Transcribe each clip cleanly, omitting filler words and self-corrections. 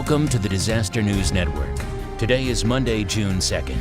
Welcome to the Disaster News Network. Today is Monday, June 2nd.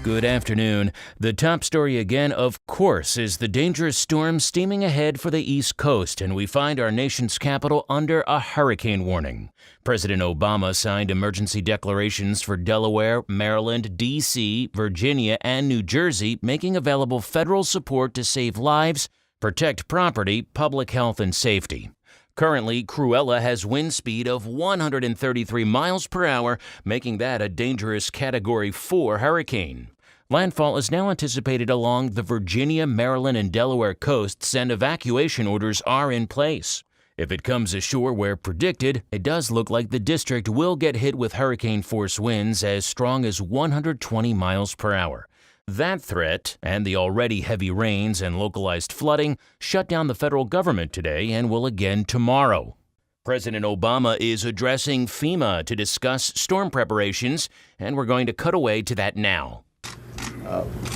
Good afternoon. The top story again, of course, is the dangerous storm steaming ahead for the East Coast, and we find our nation's capital under a hurricane warning. President Obama signed emergency declarations for Delaware, Maryland, D.C., Virginia, and New Jersey, making available federal support to save lives, protect property, public health, and safety. Currently, Cruella has wind speed of 133 miles per hour, making that a dangerous Category 4 hurricane. Landfall is now anticipated along the Virginia, Maryland, and Delaware coasts, and evacuation orders are in place. If it comes ashore where predicted, it does look like the district will get hit with hurricane-force winds as strong as 120 miles per hour. That threat, and the already heavy rains and localized flooding, shut down the federal government today and will again tomorrow. President Obama is addressing FEMA to discuss storm preparations, and we're going to cut away to that now.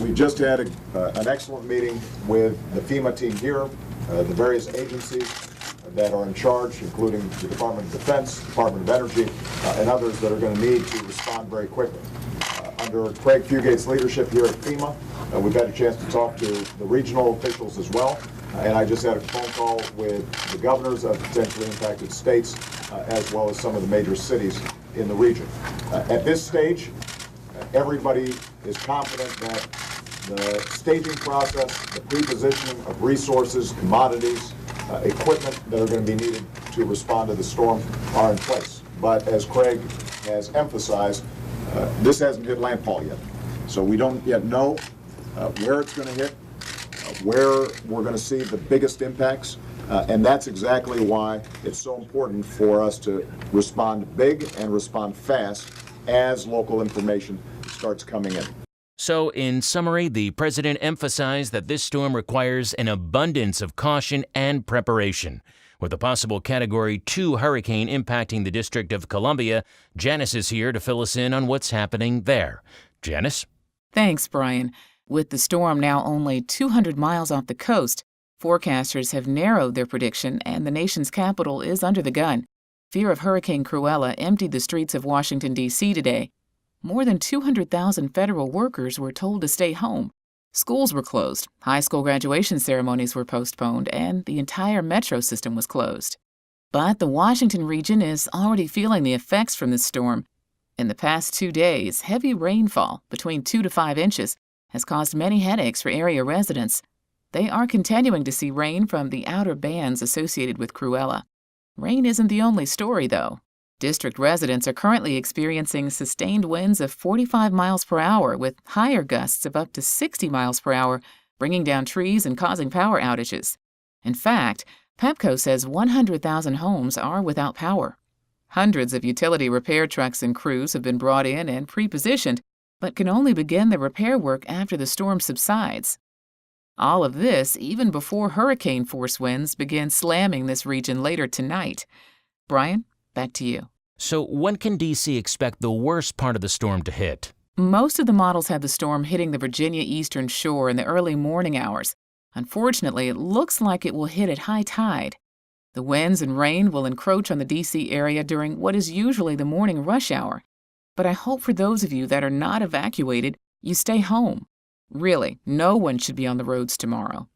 We just had an excellent meeting with the FEMA team here, the various agencies that are in charge, including the Department of Defense, Department of Energy, and others that are going to need to respond very quickly. Under Craig Fugate's leadership here at FEMA, we've had a chance to talk to the regional officials as well, and I just had a phone call with the governors of potentially impacted states, as well as some of the major cities in the region. At this stage, everybody is confident that the staging process, the pre-positioning of resources, commodities, equipment that are going to be needed to respond to the storm are in place. But as Craig has emphasized, this hasn't hit landfall yet. So we don't yet know where it's going to hit, where we're going to see the biggest impacts, and that's exactly why it's so important for us to respond big and respond fast as local information starts coming in. So, in summary, the president emphasized that this storm requires an abundance of caution and preparation. With a possible Category 2 hurricane impacting the District of Columbia, Janice is here to fill us in on what's happening there. Janice? Thanks, Brian. With the storm now only 200 miles off the coast, forecasters have narrowed their prediction and the nation's capital is under the gun. Fear of Hurricane Cruella emptied the streets of Washington, D.C. today. More than 200,000 federal workers were told to stay home. Schools were closed, high school graduation ceremonies were postponed, and the entire metro system was closed. But the Washington region is already feeling the effects from this storm. In the past 2 days, heavy rainfall, between 2 to 5 inches, has caused many headaches for area residents. They are continuing to see rain from the outer bands associated with Cruella. Rain isn't the only story, though. District residents are currently experiencing sustained winds of 45 miles per hour with higher gusts of up to 60 miles per hour, bringing down trees and causing power outages. In fact, Pepco says 100,000 homes are without power. Hundreds of utility repair trucks and crews have been brought in and pre-positioned, but can only begin the repair work after the storm subsides. All of this even before hurricane-force winds begin slamming this region later tonight. Brian, back to you. So when can D.C. expect the worst part of the storm to hit? Most of the models have the storm hitting the Virginia eastern shore in the early morning hours. Unfortunately, it looks like it will hit at high tide. The winds and rain will encroach on the D.C. area during what is usually the morning rush hour. But I hope for those of you that are not evacuated, you stay home. Really, no one should be on the roads tomorrow.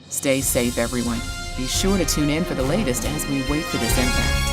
Stay safe, everyone. Be sure to tune in for the latest as we wait for this impact.